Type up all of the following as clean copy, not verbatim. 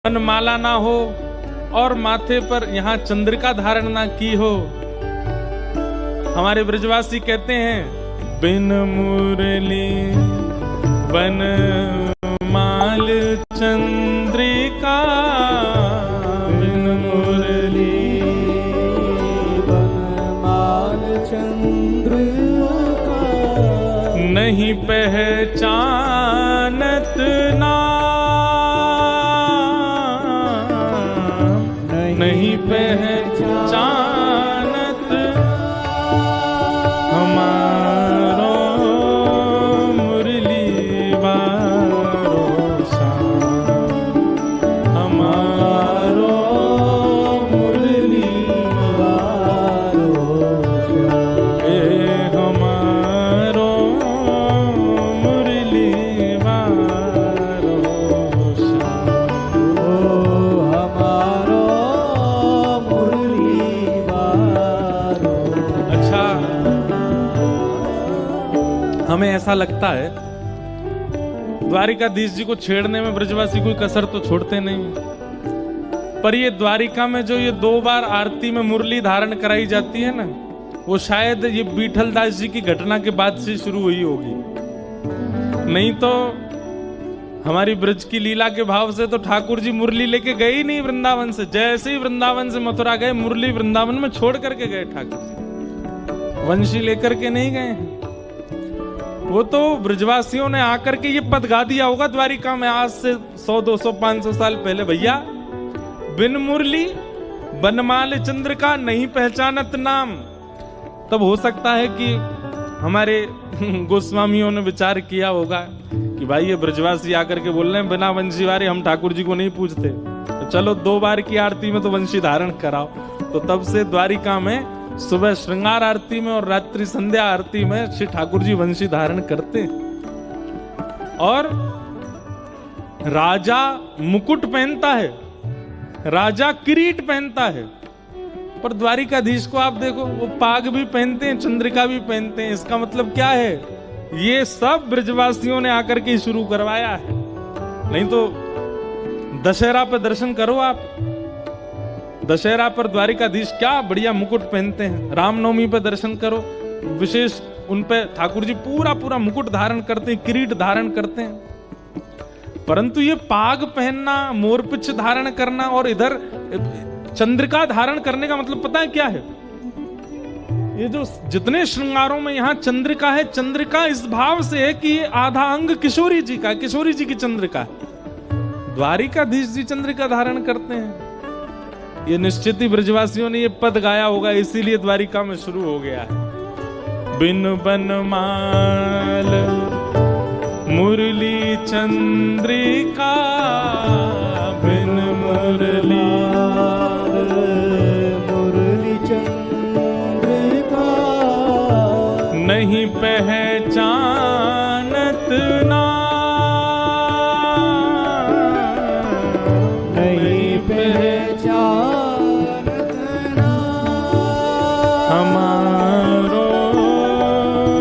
माला ना हो और माथे पर यहाँ चंद्रिका धारण ना की हो। हमारे ब्रजवासी कहते हैं बिन मुरली बन माल चंद्रिका, बिन मुरली बन माल चंद्रिका, नहीं पहचानत नाम, नहीं पहचानत हमारो मुरली वारो श्याम, हमारो मुरली वारो श्याम, हमारो मुरली वारो श्याम, ओ हमारो मुरली वारो। अच्छा, हमें ऐसा लगता है द्वारिकाधीश जी को छेड़ने में ब्रजवासी कोई कसर तो छोड़ते नहीं, पर ये द्वारिका में जो ये 2 बार आरती में मुरली धारण कराई जाती है ना, वो शायद ये बीठलदास जी की घटना के बाद से शुरू हुई होगी। नहीं तो हमारी ब्रज की लीला के भाव से तो ठाकुर जी मुरली लेके गए ही नहीं वृंदावन से। जैसे ही वृंदावन से मथुरा गए, मुरली वृंदावन में छोड़ करके गए ठाकुर जी, वंशी लेकर के नहीं गए। वो तो ब्रजवासियों ने आकर के ये पद गा दिया होगा द्वारिका में आज से 100, 200, 500 साल पहले, भैया बिन मुरली बनमाल चंद्रिका, नहीं पहचानत नाम। तब हो सकता है कि हमारे गोस्वामियों ने विचार किया होगा कि भाई ये ब्रजवासी आकर के बोल रहे हैं बिना वंशी वारे हम ठाकुर जी को नहीं पूछते, तो चलो 2 बार की आरती में तो वंशी धारण कराओ। तो तब से द्वारिका में सुबह श्रृंगार आरती में और रात्रि संध्या आरती में श्री ठाकुर जी वंशी धारण करते। और राजा मुकुट पहनता है, राजा किरीट पहनता है, पर द्वारिकाधीश को आप देखो वो पाग भी पहनते हैं, चंद्रिका भी पहनते हैं। इसका मतलब क्या है? ये सब ब्रजवासियों ने आकर के शुरू करवाया है। नहीं तो दशहरा पर दर्शन करो आप, दशहरा पर द्वारिकाधीश क्या बढ़िया मुकुट पहनते हैं। रामनवमी पर दर्शन करो, विशेष उन पे ठाकुर जी पूरा पूरा मुकुट धारण करते हैं, किरीट धारण करते हैं। परंतु ये पाग पहनना, मोरपिच्छ धारण करना और इधर चंद्रिका धारण करने का मतलब पता है क्या है? ये जो जितने श्रृंगारों में यहाँ चंद्रिका है, चंद्रिका इस भाव से है कि ये आधा अंग किशोरी जी का, किशोरी जी की चंद्रिका है। द्वारिकाधीश जी चंद्रिका धारण करते हैं। ये निश्चित ही ब्रजवासियों ने ये पद गाया होगा, इसीलिए द्वारिका में शुरू हो गया है। बिन बनमाल मुरली चंद्रिका, बिन मुरली मुरली चंद्रिका, नहीं पहचानत नाम, नहीं पहचानत नाम, हमारो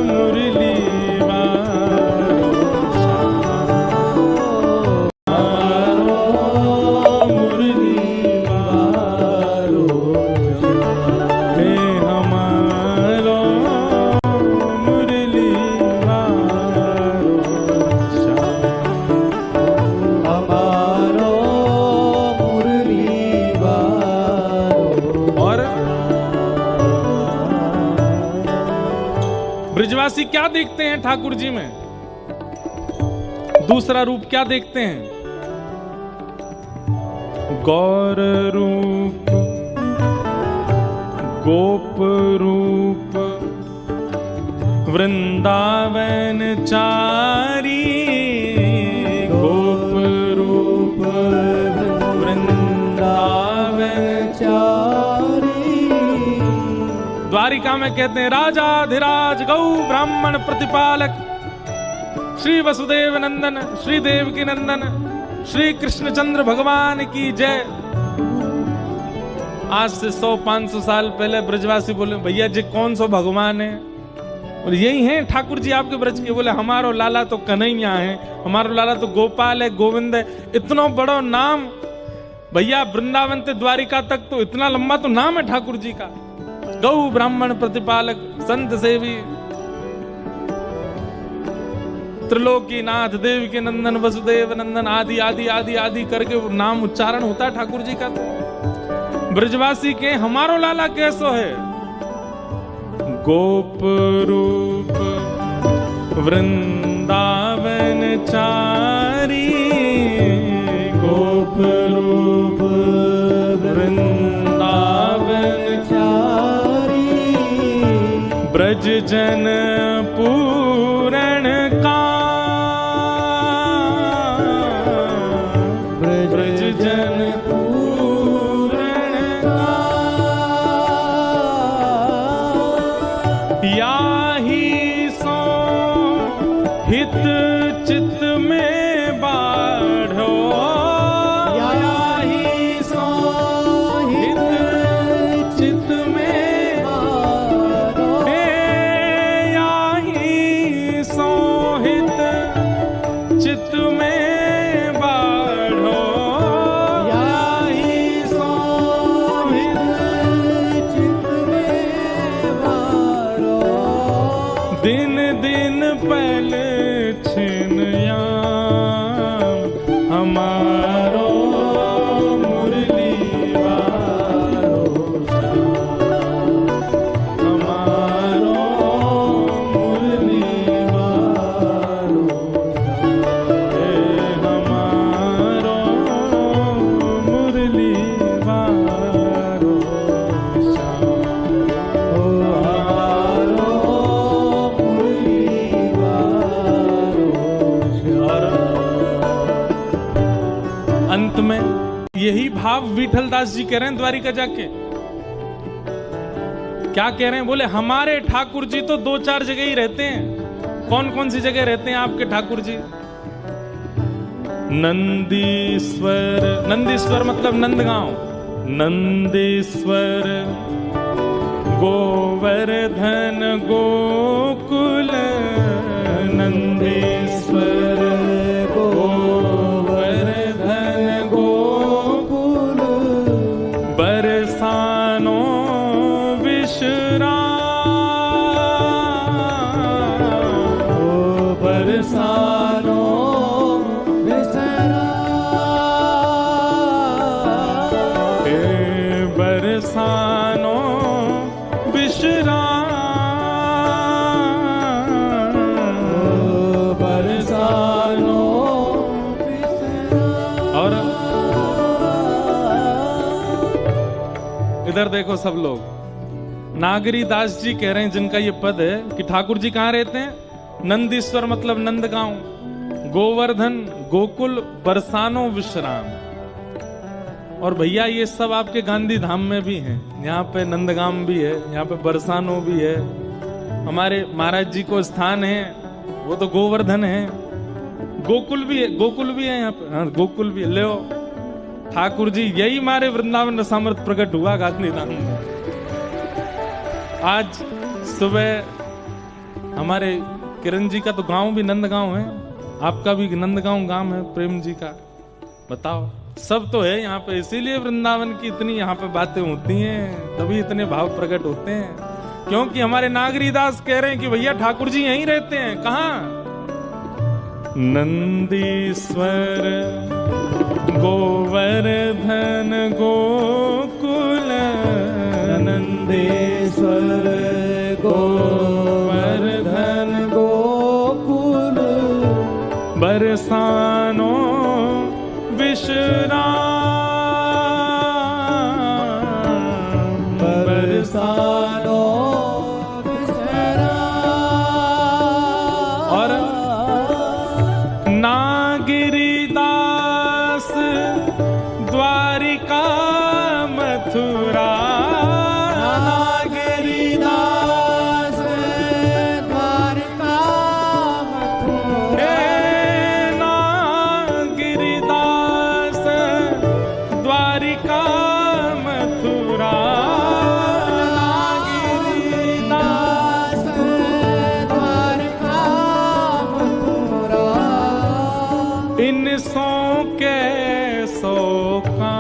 मुरली वारो श्याम, हमारो मुरली वारो श्याम, हे हमारो मुरली वारो श्याम। हमारो मुरली वारो। और ब्रजवासी क्या देखते हैं ठाकुर जी में? दूसरा रूप क्या देखते हैं? गौर रूप, गोप रूप, वृंदावन चारी, गोप रूप वृंदावन। चारी, द्वारिका में कहते हैं राजाधिराज गौ ब्राह्मण प्रतिपालक श्री वसुदेव नंदन, श्री देवकी नंदन, श्री कृष्णचंद्र भगवान की जय। आज से 100-500 साल पहले ब्रजवासी बोले भैया जी कौन सो भगवान है? और यही हैं ठाकुर जी आपके ब्रज के। बोले हमारो लाला तो कन्हैया है, हमारो लाला तो गोपाल है, गोविंद है। इतना बड़ा नाम भैया वृंदावन से द्वारिका तक तो इतना लंबा तो नाम है ठाकुर जी का। गौ ब्राह्मण प्रतिपालक संत सेवी त्रिलोकी नाथ देव के नंदन वसुदेव नंदन आदि आदि आदि आदि करके वो नाम उच्चारण होता है ठाकुर जी का। तो ब्रजवासी के हमारो लाला कैसो है, गोप रूप वृंदावन चारी, गोप रूप वृंदावन चारी, ब्रज जन पूरण का, ब्रज जन पूरण का, याही सो हित चित में बाढ़ो, याही सो हित चित में बारो, हे याही सो हित चित में बाढ़ो, याही सो हित चित में बारो, दिन दिन पल छिनया हमारो मुरली वारो हमारो मुरली वारो हमारो मुरली वारो हमारो मुरली वारो अंत में यही भाव विठलदास जी कह रहे हैं द्वारिका जाके। क्या कह रहे हैं, बोले हमारे ठाकुर जी तो दो चार जगह ही रहते हैं। कौन कौन सी जगह रहते हैं आपके ठाकुर जी? नंदीश्वर, नंदीश्वर मतलब नंदगांव, नंदीश्वर गोवर्धन गोकुल, नंदीश्वर गोवर्धन गोकुल, बरसानो विश्राम, बरसानो विश्राम, हे बरसानो विश्राम, बरसानो विश्राम। और इधर देखो सब लोग, नागरी दास जी कह रहे हैं जिनका ये पद है कि ठाकुर जी कहाँ रहते हैं? नंदीश्वर मतलब नंदगांव, गोवर्धन गोकुल, बरसानो विश्राम। और भैया ये सब आपके गांधी धाम में भी हैं। यहाँ पे नंदगाम भी है, यहाँ पे बरसानो भी है, हमारे महाराज जी को स्थान है वो तो गोवर्धन है, गोकुल भी है, गोकुल भी है यहाँ पे, हाँ गोकुल भी है। ले ठाकुर जी यही मारे वृंदावन सामर्थ प्रकट हुआ गांधी धाम में। आज सुबह हमारे किरण जी का तो गांव भी नंदगांव है, आपका भी नंदगांव गांव है प्रेम जी का। बताओ सब तो है यहाँ पे, इसीलिए वृंदावन की इतनी यहाँ पे बातें होती हैं, तभी इतने भाव प्रकट होते हैं। क्योंकि हमारे नागरीदास कह रहे हैं कि भैया ठाकुर जी यहीं रहते हैं। कहाँ? नंदीश्वर गोवर्धन गोकुल, नंदेश्वर गोवर्धन गोकुल, बरसानो विश्राम, बरसानो विश्राम। और नागिरीदास द्वारिका मथुरा, नागिरीदास द्वारिका मथुरा, नागिरीदास द्वारिका मथुरा, नागिरीदास द्वारिका मथुरा। इन सो के सो का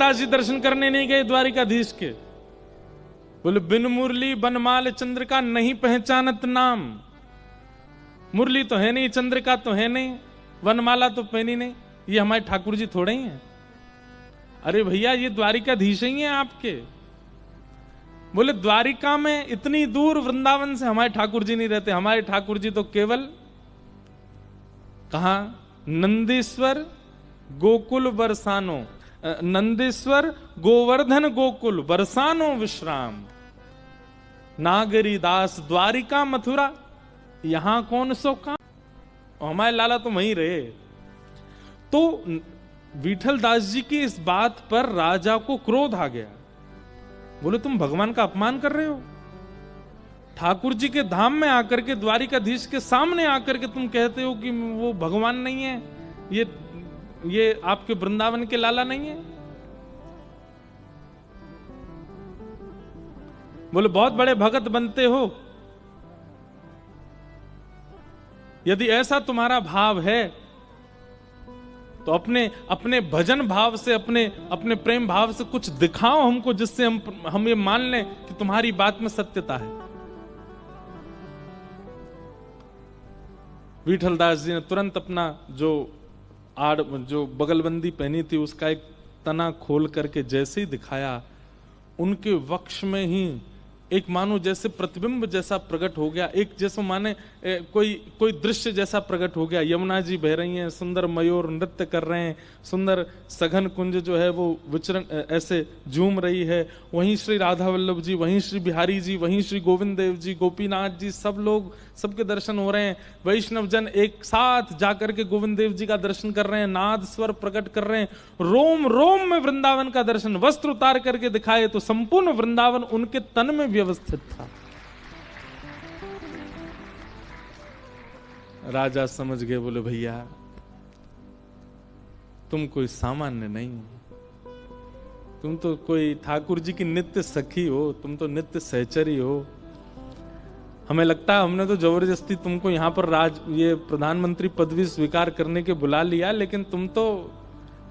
विठलदास जी दर्शन करने नहीं गए द्वारिकाधीश के? बोले बिन मुरली बनमाल चंद्र का नहीं पहचानत नाम। मुरली तो है नहीं, चंद्र का तो है नहीं, वनमाला तो पहनी नहीं, ये हमारे ठाकुर जी थोड़े ही हैं। अरे भैया ये द्वारिकाधीश ही हैं आपके। बोले द्वारिका में इतनी दूर वृंदावन से हमारे ठाकुर जी नहीं रहते। हमारे ठाकुर जी तो केवल कहां? नंदीश्वर गोकुल बरसानो, नंदीश्वर गोवर्धन गोकुल बरसानो विश्राम, नागरी दास द्वारिका मथुरा, यहां कौन सो काम। हमारे लाला तो वहीं रहे। तो विठल दास जी की इस बात पर राजा को क्रोध आ गया। बोले तुम भगवान का अपमान कर रहे हो। ठाकुर जी के धाम में आकर के, द्वारिकाधीश के सामने आकर के तुम कहते हो कि वो भगवान नहीं है, ये आपके वृंदावन के लाला नहीं है। बोले बहुत बड़े भगत बनते हो, यदि ऐसा तुम्हारा भाव है तो अपने भजन भाव से, अपने प्रेम भाव से कुछ दिखाओ हमको, जिससे हम ये मान लें कि तुम्हारी बात में सत्यता है। विठलदास जी ने तुरंत अपना जो बगलबंदी पहनी थी उसका एक तना खोल करके जैसे ही दिखाया, उनके वक्ष में ही एक मानो जैसे प्रतिबिंब जैसा प्रकट हो गया, एक जैसे माने कोई दृश्य जैसा प्रकट हो गया। यमुना जी बह रही हैं, सुंदर मयूर नृत्य कर रहे हैं, सुंदर सघन कुंज जो है वो विचरण ऐसे झूम रही है। वहीं श्री राधा वल्लभ जी, वहीं श्री बिहारी जी, वहीं श्री गोविंद देव जी, गोपीनाथ जी, सब लोग, सबके दर्शन हो रहे हैं। वैष्णव जन एक साथ जाकर के गोविंद देव जी का दर्शन कर रहे हैं, नाद स्वर प्रकट कर रहे हैं। रोम रोम में वृंदावन का दर्शन, वस्त्र उतार करके दिखाए तो संपूर्ण वृंदावन उनके तन में व्यवस्थित था। राजा समझ गए। बोले भैया तुम कोई सामान्य नहीं हो, तुम तो कोई ठाकुर जी की नित्य सखी हो, तुम तो नित्य सहचरी हो। हमें लगता है हमने तो जबरदस्ती तुमको यहां पर ये प्रधानमंत्री पदवी स्वीकार करने के बुला लिया, लेकिन तुम तो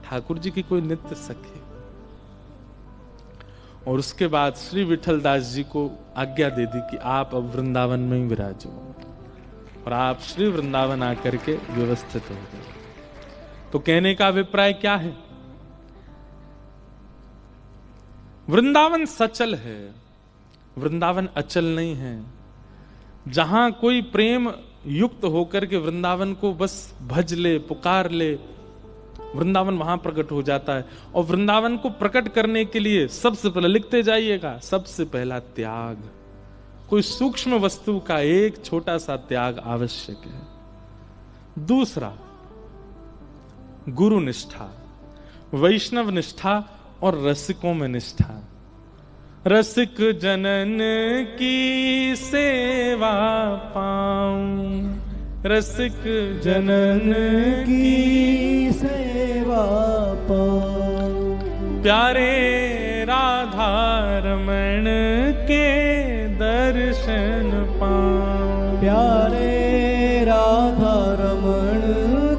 ठाकुर जी की कोई नित्य सखी। और उसके बाद श्री विठल दास जी को आज्ञा दे दी कि आप अब वृंदावन में ही विराजो, और आप श्री वृंदावन आकर के व्यवस्थित हो गए। तो कहने का अभिप्राय क्या है? वृंदावन सचल है, वृंदावन अचल नहीं है। जहां कोई प्रेम युक्त होकर के वृंदावन को बस भज ले, पुकार ले, वृंदावन वहां प्रकट हो जाता है। और वृंदावन को प्रकट करने के लिए सबसे पहले लिखते जाइएगा, सबसे पहला त्याग। कोई सूक्ष्म वस्तु का एक छोटा सा त्याग आवश्यक है। दूसरा गुरु निष्ठा, वैष्णव निष्ठा और रसिकों में निष्ठा। रसिक जनन की सेवा पाऊं, रसिक जनन की सेवा पाऊं, प्यारे राधा रमण के दर्शन पाऊं, प्यारे राधा रमण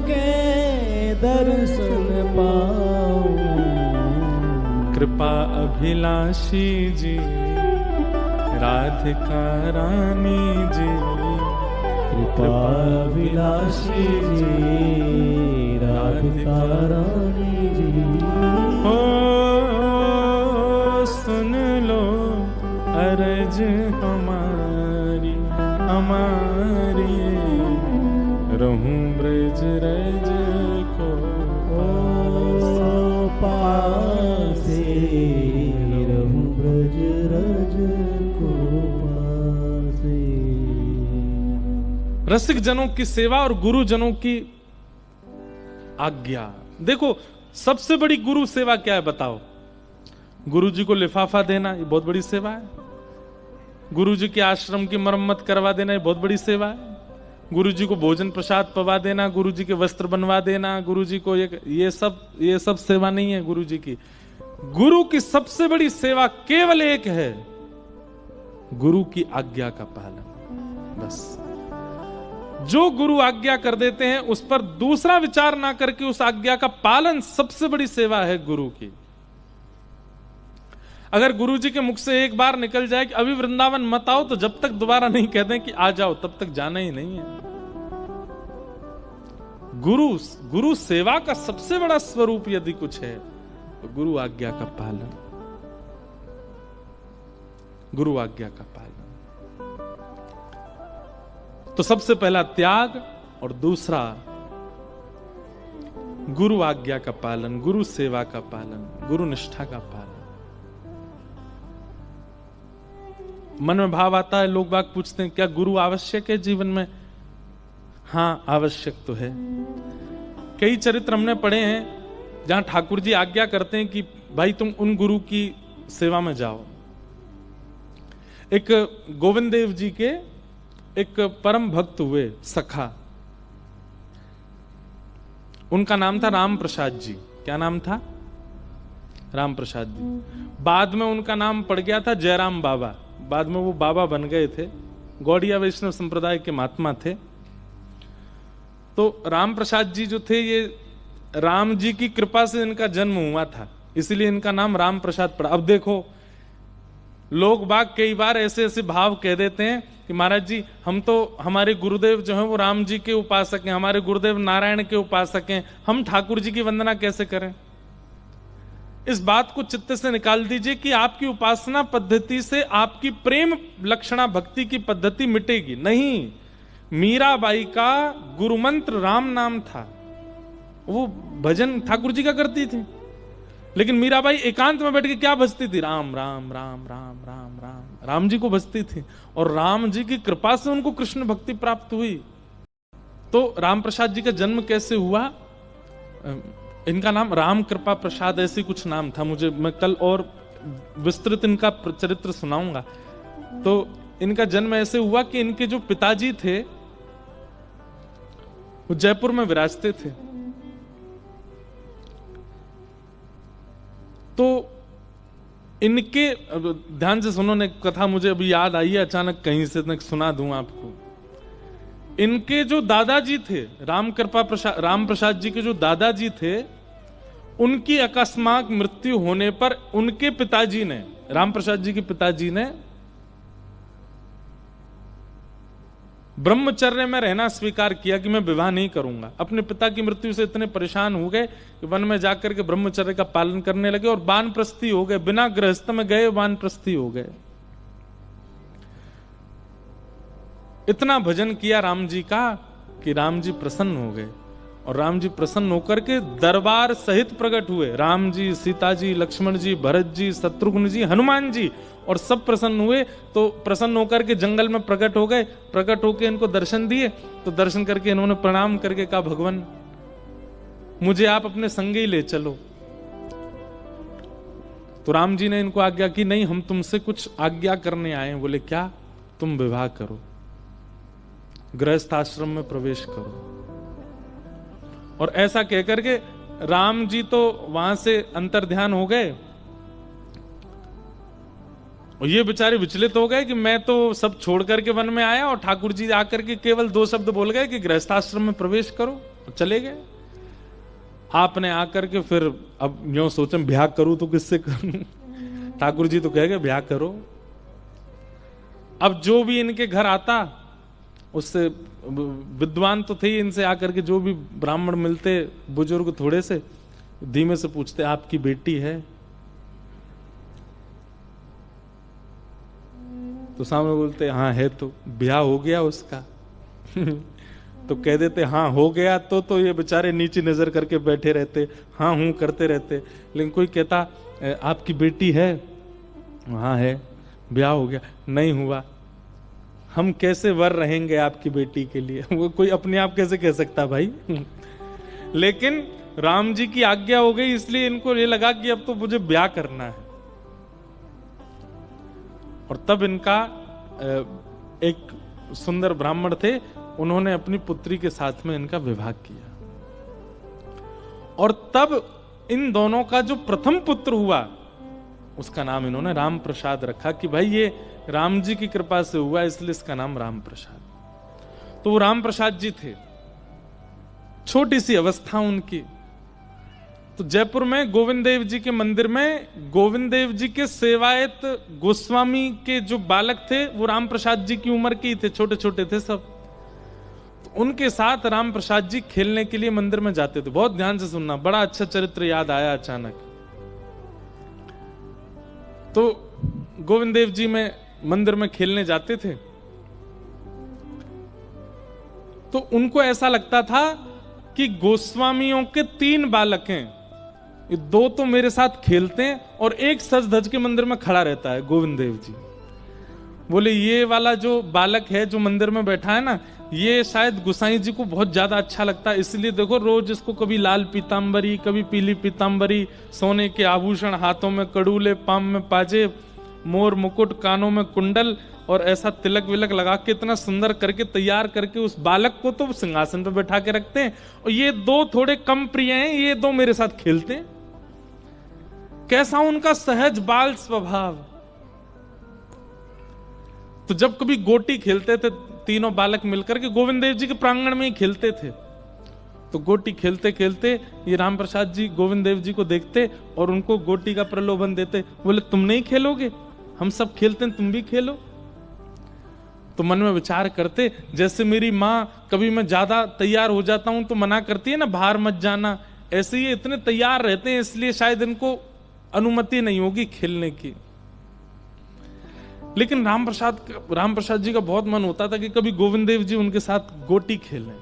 के दर्शन पाऊं। कृपा अभिलाषी जी, राधिका रानी जी, कृपा अभिलाषी जी, राधिका रानी जी। हो सुन लो अरज हमारी, हमारी रहूं ब्रज रज को पासे, रहूं ब्रज रज को पासे। रसिक जनों की सेवा और गुरु जनों की आज्ञा। देखो सबसे बड़ी गुरु सेवा क्या है बताओ? गुरु जी को लिफाफा देना, ये बहुत बड़ी सेवा है। गुरु जी के आश्रम की मरम्मत करवा देना, ये बहुत बड़ी सेवा है। गुरु जी को भोजन प्रसाद पवा देना, गुरु जी के वस्त्र बनवा देना, गुरु जी को ये सब सेवा नहीं है गुरु जी की। गुरु की सबसे बड़ी सेवा केवल एक है, गुरु की आज्ञा का पालन। बस जो गुरु आज्ञा कर देते हैं उस पर दूसरा विचार ना करके उस आज्ञा का पालन सबसे बड़ी सेवा है गुरु की। अगर गुरु जी के मुख से एक बार निकल जाए कि अभी वृंदावन मत आओ, तो जब तक दोबारा नहीं कहते कि आ जाओ तब तक जाना ही नहीं है। गुरु सेवा का सबसे बड़ा स्वरूप यदि कुछ है तो गुरु आज्ञा का पालन, गुरु आज्ञा का पालन। तो सबसे पहला त्याग और दूसरा गुरु आज्ञा का पालन, गुरु सेवा का पालन, गुरु निष्ठा का पालन। मन में भाव आता है, लोग बाग पूछते हैं क्या गुरु आवश्यक है जीवन में? हाँ, आवश्यक तो है। कई चरित्र हमने पढ़े हैं जहां ठाकुर जी आज्ञा करते हैं कि भाई तुम उन गुरु की सेवा में जाओ। एक गोविंद देव जी के एक परम भक्त हुए सखा, उनका नाम था राम प्रसाद जी। क्या नाम था? राम प्रसाद जी। बाद में उनका नाम पड़ गया था जयराम बाबा। बाद में वो बाबा बन गए थे, गौड़िया वैष्णव संप्रदाय के महात्मा थे। तो राम प्रसाद जी जो थे, ये राम जी की कृपा से इनका जन्म हुआ था, इसलिए इनका नाम राम प्रसाद पड़ा। अब देखो, लोग बाग कई बार ऐसे ऐसे भाव कह देते हैं कि महाराज जी हम तो, हमारे गुरुदेव जो हैं वो राम जी के उपासक हैं, हमारे गुरुदेव नारायण के उपासक हैं, हम ठाकुर जी की वंदना कैसे करें? इस बात को चित्त से निकाल दीजिए कि आपकी उपासना पद्धति से आपकी प्रेम लक्षणा भक्ति की पद्धति मिटेगी नहीं। मीराबाई का गुरु मंत्र राम नाम था, वो भजन ठाकुर जी का करती थी, लेकिन मीराबाई एकांत में बैठ के क्या भजती थी? राम राम राम राम राम राम, राम जी को भजती थी। और राम जी की कृपा से उनको कृष्ण भक्ति प्राप्त हुई। तो राम प्रसाद जी का जन्म कैसे हुआ? इनका नाम राम कृपा प्रसाद ऐसी कुछ नाम था, मुझे, मैं कल और विस्तृत इनका चरित्र सुनाऊंगा। तो इनका जन्म ऐसे हुआ कि इनके जो पिताजी थे वो जयपुर में विराजते थे। तो इनके, ध्यान से सुनो, ने कथा मुझे अभी याद आई है अचानक कहीं से, मैं सुना दूं आपको। इनके जो दादाजी थे, राम प्रसाद जी के जो दादाजी थे, उनकी अकस्मात मृत्यु होने पर उनके पिताजी ने, राम प्रसाद जी के पिताजी ने ब्रह्मचर्य में रहना स्वीकार किया कि मैं विवाह नहीं करूंगा। अपने पिता की मृत्यु से इतने परेशान हो गए कि वन में जाकर के ब्रह्मचर्य का पालन करने लगे और वानप्रस्थी हो गए, बिना गृहस्थ में गए वानप्रस्थी हो गए। इतना भजन किया राम जी का कि राम जी प्रसन्न हो गए, और राम जी प्रसन्न होकर के दरबार सहित प्रकट हुए। राम जी, सीता जी, लक्ष्मण जी, भरत जी, शत्रुघ्न जी, हनुमान जी, और सब प्रसन्न हुए। तो प्रसन्न होकर के जंगल में प्रकट हो गए। प्रकट होकर इनको दर्शन दिए, तो दर्शन करके इन्होंने प्रणाम करके कहा, भगवान मुझे आप अपने संग ही ले चलो। तो राम जी ने इनको आज्ञा की, नहीं, हम तुमसे कुछ आज्ञा करने आए हैं। बोले क्या? तुम विवाह करो, गृहस्थ आश्रम में प्रवेश करो। और ऐसा कहकर के राम जी तो वहां से अंतर्ध्यान हो गए, और ये बेचारे विचलित हो गए कि मैं तो सब छोड़ करके वन में आया, और ठाकुर जी आकर के केवल 2 शब्द बोल गए कि गृहस्थाश्रम में प्रवेश करो, और चले गए। आपने आकर के फिर अब यूं सोचें, ब्याह करूं तो किससे करूं? ठाकुर जी तो कह गए ब्याह करो। अब जो भी इनके घर आता, उससे विद्वान तो थे, इनसे आकर के जो भी ब्राह्मण मिलते, बुजुर्ग थोड़े से, धीमे से पूछते, आपकी बेटी है? तो सामने बोलते हाँ है। तो ब्याह हो गया उसका? तो कह देते हाँ हो गया। तो ये बेचारे नीचे नजर करके बैठे रहते, हाँ हूं करते रहते। लेकिन कोई कहता आपकी बेटी है? हाँ है। ब्याह हो गया? नहीं हुआ। हम कैसे वर रहेंगे आपकी बेटी के लिए? वो कोई अपने आप कैसे कह सकता भाई? लेकिन राम जी की आज्ञा हो गई, इसलिए इनको ये लगा कि अब तो मुझे ब्याह करना है। और तब इनका एक सुंदर ब्राह्मण थे, उन्होंने अपनी पुत्री के साथ में इनका विवाह किया। और तब इन दोनों का जो प्रथम पुत्र हुआ, उसका नाम इन्होंने राम प्रसाद रखा कि भाई ये राम जी की कृपा से हुआ, इसलिए इसका नाम राम प्रसाद। तो वो राम प्रसाद जी थे। छोटी सी अवस्था उनकी, तो जयपुर में गोविंद देव जी के मंदिर में गोविंद देव जी के सेवायत गोस्वामी के जो बालक थे वो राम प्रसाद जी की उम्र के ही थे, छोटे छोटे थे सब। तो उनके साथ राम प्रसाद जी खेलने के लिए मंदिर में जाते थे। बहुत ध्यान से सुनना, बड़ा अच्छा चरित्र याद आया अचानक। तो गोविंद देव जी में मंदिर में खेलने जाते थे तो उनको ऐसा लगता था कि गोस्वामियों के 3 बालक हैं, 2 तो मेरे साथ खेलते हैं और एक सज धज के मंदिर में खड़ा रहता है गोविंद देव जी। बोले ये वाला जो बालक है जो मंदिर में बैठा है ना, ये शायद गोसाई जी को बहुत ज्यादा अच्छा लगता है, इसलिए देखो रोज इसको कभी लाल पीतांबरी, कभी पीली पीतांबरी, सोने के आभूषण, हाथों में कड़ूले, पाम में पाजे, मोर मुकुट, कानों में कुंडल और ऐसा तिलक विलक लगा के इतना सुंदर करके तैयार करके उस बालक को तो सिंहासन पे बैठा के रखते हैं। और ये 2 थोड़े कम प्रिय हैं, ये 2 मेरे साथ खेलते हैं। कैसा उनका सहज बाल स्वभाव। तो जब कभी गोटी खेलते थे तीनों बालक मिलकर के, गोविंद देव जी के प्रांगण में ही खेलते थे, तो गोटी खेलते खेलते ये राम प्रसाद जी गोविंद देव जी को देखते और उनको गोटी का प्रलोभन देते। बोले तुम नहीं खेलोगे, हम सब खेलते हैं, तुम भी खेलो। तो मन में विचार करते, जैसे मेरी माँ कभी मैं ज्यादा तैयार हो जाता हूं तो मना करती है ना, बाहर मत जाना, ऐसे ये इतने तैयार रहते हैं इसलिए शायद इनको अनुमति नहीं होगी खेलने की। लेकिन राम प्रसाद जी का बहुत मन होता था कि कभी गोविंद देव जी उनके साथ गोटी खेलें।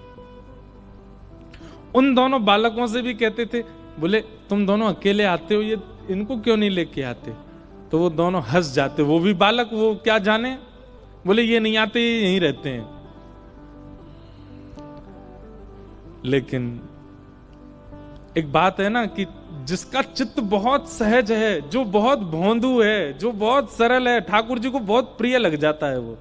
उन दोनों बालकों से भी कहते थे, बोले तुम दोनों अकेले आते हो, ये इनको क्यों नहीं लेके आते? तो वो दोनों हंस जाते, वो भी बालक, वो क्या जाने, बोले ये नहीं आते, ये यहीं रहते हैं। लेकिन एक बात है ना कि जिसका चित्त बहुत सहज है, जो बहुत भोंदू है, जो बहुत सरल है, ठाकुर जी को बहुत प्रिय लग जाता है। वो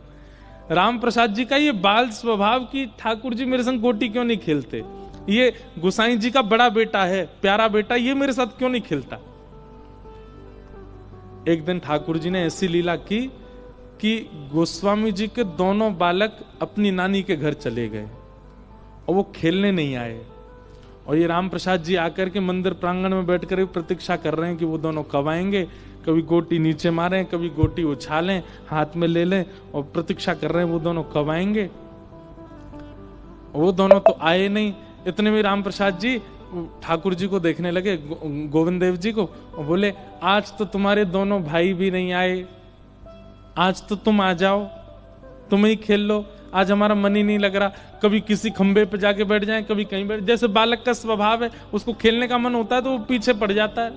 राम प्रसाद जी का ये बाल स्वभाव कि ठाकुर जी मेरे संग गोटी क्यों नहीं खेलते, ये गोसाई जी का बड़ा बेटा है, प्यारा बेटा, ये मेरे साथ क्यों नहीं खेलता। एक दिन ठाकुर जी ने ऐसी लीला की कि गोस्वामी जी के दोनों बालक अपनी नानी के घर चले गए और वो खेलने नहीं आए। और ये राम प्रसाद जी आकर के मंदिर प्रांगण में बैठकर प्रतीक्षा कर रहे हैं कि वो दोनों कब आएंगे, कभी गोटी नीचे मारें, कभी गोटी उछालें, हाथ में ले लें, और प्रतीक्षा कर रहे हैं वो दोनों कब आएंगे। वो दोनों तो आए नहीं। इतने में राम प्रसाद जी ठाकुर जी को देखने लगे, गोविंद देव जी को, और बोले आज तो तुम्हारे दोनों भाई भी नहीं आए, आज तो तुम आ जाओ, तुम ही खेल लो, आज हमारा मन ही नहीं लग रहा। कभी किसी खंबे पे जाके बैठ जाए, कभी कहीं बैठ, जैसे बालक का स्वभाव है, उसको खेलने का मन होता है तो वो पीछे पड़ जाता है।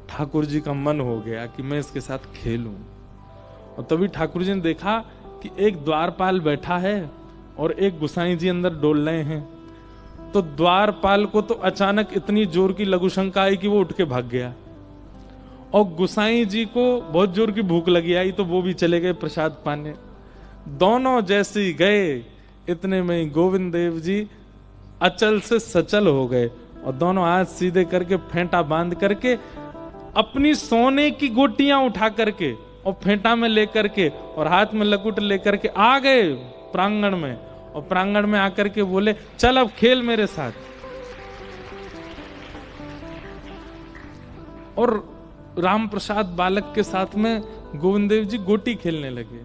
ठाकुर जी का मन हो गया कि मैं इसके साथ खेलूं। और तभी ठाकुर जी ने देखा कि एक द्वारपाल बैठा है और एक गोसाई जी अंदर डोल रहे हैं। तो द्वारपाल को तो अचानक इतनी जोर की लघु शंका आई कि वो उठ के भाग गया, और गोसाई जी को बहुत जोर की भूख लगी आई तो वो भी चले गए प्रसाद पाने। दोनों जैसे ही गए, इतने में ही गोविंद देव जी अचल से सचल हो गए और दोनों हाथ सीधे करके फेंटा बांध करके अपनी सोने की गोटियां उठा करके और फेंटा में लेकर के और हाथ में लकुट लेकर के आ गए प्रांगण में। और प्रांगण में आकर के बोले चल अब खेल मेरे साथ। और राम प्रसाद बालक के साथ में गोविंद देव जी गोटी खेलने लगे।